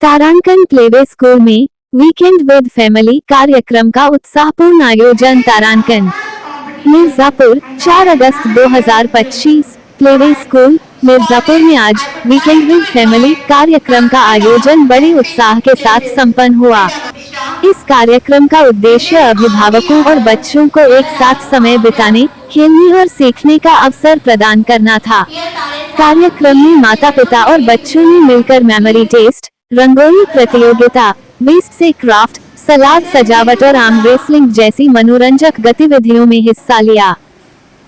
तारांकन playway school में weekend with family कार्यक्रम का उत्साहपूर्ण आयोजन। तारांकन मिर्जापुर 4 अगस्त 2025 प्लेवे स्कूल मिर्जापुर में आज वीकेंड विद फैमिली कार्यक्रम का आयोजन बड़े उत्साह के साथ संपन्न हुआ। इस कार्यक्रम का उद्देश्य अभिभावकों और बच्चों को एक साथ समय बिताने, खेलने और सीखने का अवसर प्रदान करना था। कार्यक्रम में माता पिता और बच्चों ने मिलकर मेमोरी टेस्ट, रंगोली प्रतियोगिता, वेस्ट से क्राफ्ट, सलाद सजावट और आर्म रेसलिंग जैसी मनोरंजक गतिविधियों में हिस्सा लिया।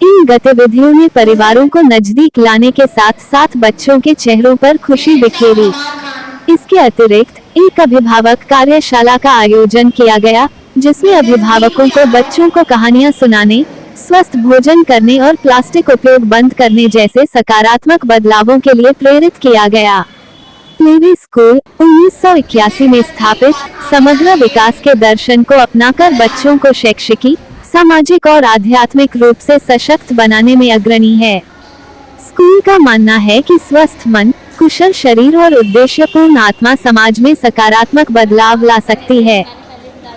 इन गतिविधियों ने परिवारों को नजदीक लाने के साथ साथ बच्चों के चेहरों पर खुशी बिखेरी। इसके अतिरिक्त एक अभिभावक कार्यशाला का आयोजन किया गया, जिसमें अभिभावकों को बच्चों को कहानियां सुनाने, स्वस्थ भोजन करने और प्लास्टिक उपयोग बंद करने जैसे सकारात्मक बदलावों के लिए प्रेरित किया गया। प्लेवे स्कूल 1981 में स्थापित समग्र विकास के दर्शन को अपनाकर बच्चों को शैक्षिकी, सामाजिक और आध्यात्मिक रूप से सशक्त बनाने में अग्रणी है। स्कूल का मानना है कि स्वस्थ मन, कुशल शरीर और उद्देश्यपूर्ण आत्मा समाज में सकारात्मक बदलाव ला सकती है।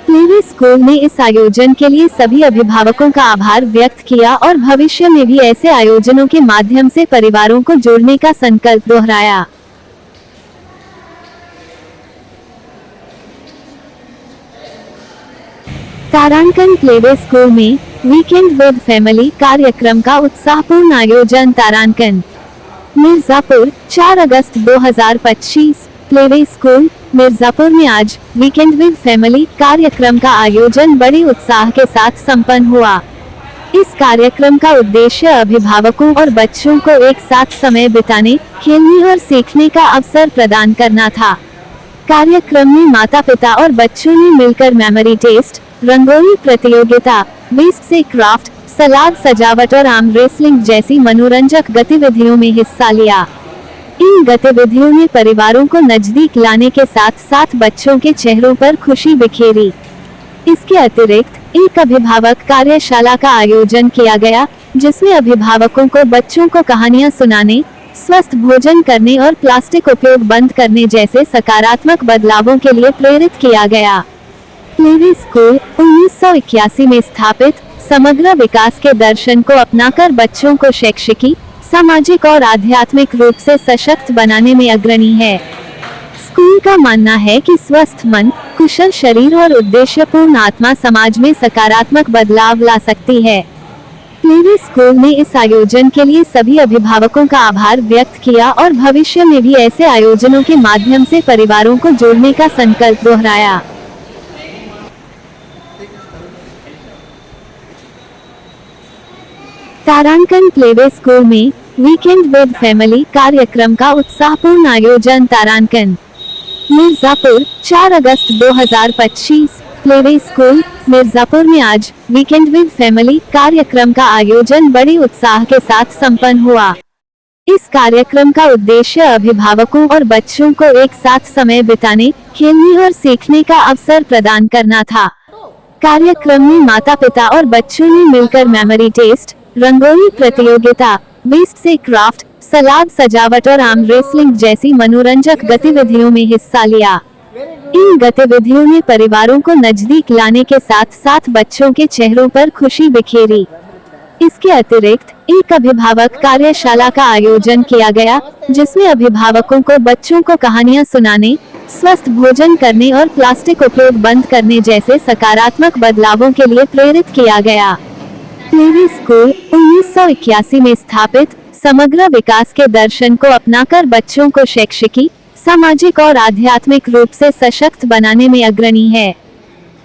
प्लेवे स्कूल ने इस आयोजन के लिए सभी अभिभावकों का आभार व्यक्त किया और भविष्य में भी ऐसे आयोजनों के माध्यम से परिवारों को जोड़ने का संकल्प दोहराया। तारांकन प्लेवे स्कूल में वीकेंड विद फैमिली कार्यक्रम का उत्साहपूर्ण आयोजन। तारांकन मिर्जापुर 4 अगस्त 2025 प्लेवे स्कूल मिर्जापुर में आज वीकेंड विद फैमिली कार्यक्रम का आयोजन बड़े उत्साह के साथ संपन्न हुआ। इस कार्यक्रम का उद्देश्य अभिभावकों और बच्चों को एक साथ समय बिताने, खेलने और सीखने का अवसर प्रदान करना था। कार्यक्रम में माता पिता और बच्चों ने मिलकर मेमोरी टेस्ट, रंगोली प्रतियोगिता, वेस्ट से क्राफ्ट, सलाद सजावट और आर्म रेसलिंग जैसी मनोरंजक गतिविधियों में हिस्सा लिया। इन गतिविधियों ने परिवारों को नजदीक लाने के साथ साथ बच्चों के चेहरों पर खुशी बिखेरी। इसके अतिरिक्त एक अभिभावक कार्यशाला का आयोजन किया गया, जिसमें अभिभावकों को बच्चों को कहानियां सुनाने, स्वस्थ भोजन करने और प्लास्टिक उपयोग बंद करने जैसे सकारात्मक बदलावों के लिए प्रेरित किया गया। प्लेवे स्कूल 1981 में स्थापित समग्र विकास के दर्शन को अपनाकर बच्चों को शैक्षिकी, सामाजिक और आध्यात्मिक रूप से सशक्त बनाने में अग्रणी है। स्कूल का मानना है कि स्वस्थ मन, कुशल शरीर और उद्देश्यपूर्ण आत्मा समाज में सकारात्मक बदलाव ला सकती है। प्लेवे स्कूल ने इस आयोजन के लिए सभी अभिभावकों का आभार व्यक्त किया और भविष्य में भी ऐसे आयोजनों के माध्यम से परिवारों को जोड़ने का संकल्प दोहराया। तारांकन प्लेवे स्कूल में वीकेंड विद फैमिली कार्यक्रम का उत्साहपूर्ण आयोजन। तारांकन मिर्जापुर 4 अगस्त 2025 प्लेवे स्कूल मिर्जापुर में आज वीकेंड विद फैमिली कार्यक्रम का आयोजन बड़े उत्साह के साथ संपन्न हुआ। इस कार्यक्रम का उद्देश्य अभिभावकों और बच्चों को एक साथ समय बिताने, खेलने और सीखने का अवसर प्रदान करना था। कार्यक्रम में माता पिता और बच्चों ने मिलकर मेमोरी टेस्ट, रंगोली प्रतियोगिता, वेस्ट से क्राफ्ट, सलाद सजावट और आर्म रेसलिंग जैसी मनोरंजक गतिविधियों में हिस्सा लिया। इन गतिविधियों ने परिवारों को नजदीक लाने के साथ साथ बच्चों के चेहरों पर खुशी बिखेरी। इसके अतिरिक्त एक अभिभावक कार्यशाला का आयोजन किया गया, जिसमें अभिभावकों को बच्चों को कहानियां सुनाने, स्वस्थ भोजन करने और प्लास्टिक उपयोग बंद करने जैसे सकारात्मक बदलावों के लिए प्रेरित किया गया। प्लेवे स्कूल 1981 में स्थापित समग्र विकास के दर्शन को अपनाकर बच्चों को शैक्षिकी, सामाजिक और आध्यात्मिक रूप से सशक्त बनाने में अग्रणी है।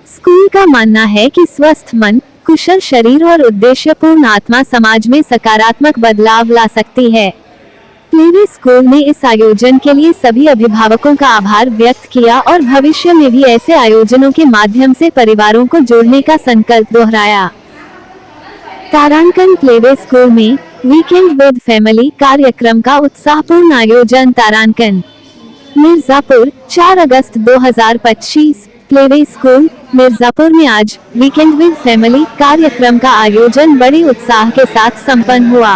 स्कूल का मानना है कि स्वस्थ मन, कुशल शरीर और उद्देश्यपूर्ण आत्मा समाज में सकारात्मक बदलाव ला सकती है। प्लेवे स्कूल ने इस आयोजन के लिए सभी अभिभावकों का आभार व्यक्त किया और भविष्य में भी ऐसे आयोजनों के माध्यम से परिवारों को जोड़ने का संकल्प दोहराया। तारांकन प्लेवे स्कूल में वीकेंड विद फैमिली कार्यक्रम का उत्साहपूर्ण आयोजन। तारांकन मिर्जापुर 4 अगस्त 2025 प्लेवे स्कूल मिर्जापुर में आज वीकेंड विद फैमिली कार्यक्रम का आयोजन बड़े उत्साह के साथ संपन्न हुआ।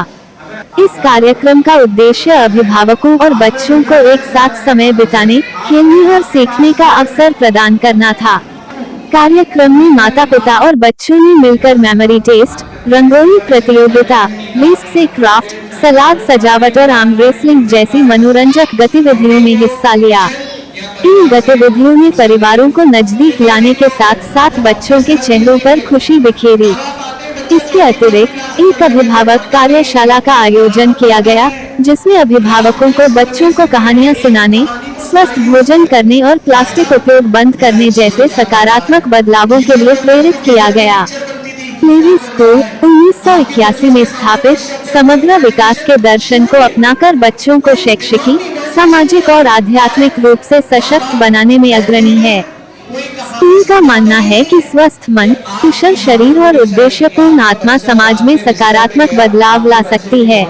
इस कार्यक्रम का उद्देश्य अभिभावकों और बच्चों को एक साथ समय बिताने, खेलने और सीखने का अवसर प्रदान करना था। कार्यक्रम में माता पिता और बच्चों ने मिलकर मेमोरी टेस्ट, रंगोली प्रतियोगिता, लिस्ट से क्राफ्ट, सलाद सजावट और आर्म रेसलिंग जैसी मनोरंजक गतिविधियों में हिस्सा लिया। इन गतिविधियों ने परिवारों को नजदीक लाने के साथ साथ बच्चों के चेहरों पर खुशी बिखेरी। इसके अतिरिक्त एक अभिभावक कार्यशाला का आयोजन किया गया, जिसमें अभिभावकों को बच्चों को कहानियां सुनाने, स्वस्थ भोजन करने और प्लास्टिक उपयोग बंद करने जैसे सकारात्मक बदलावों के लिए प्रेरित किया गया। प्लेवे स्कूल 1981 में स्थापित समग्र विकास के दर्शन को अपनाकर बच्चों को शैक्षिकी, सामाजिक और आध्यात्मिक रूप से सशक्त बनाने में अग्रणी है। स्कूल का मानना है कि स्वस्थ मन, कुशल शरीर और उद्देश्यपूर्ण आत्मा समाज में सकारात्मक बदलाव ला सकती है।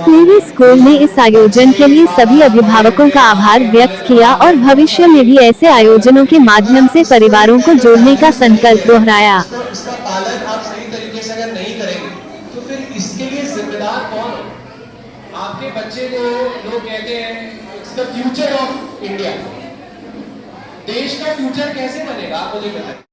प्लेवे स्कूल ने इस आयोजन के लिए सभी अभिभावकों का आभार व्यक्त किया और भविष्य में भी ऐसे आयोजनों के माध्यम से परिवारों को जोड़ने का संकल्प दोहराया। इसका पालन आप सही तरीके से अगर नहीं करेंगे तो फिर इसके लिए जिम्मेदार कौन है? आपके बच्चे को लोग कहते हैं it's the future of India. देश का फ्यूचर कैसे बनेगा आप मुझे बताएं।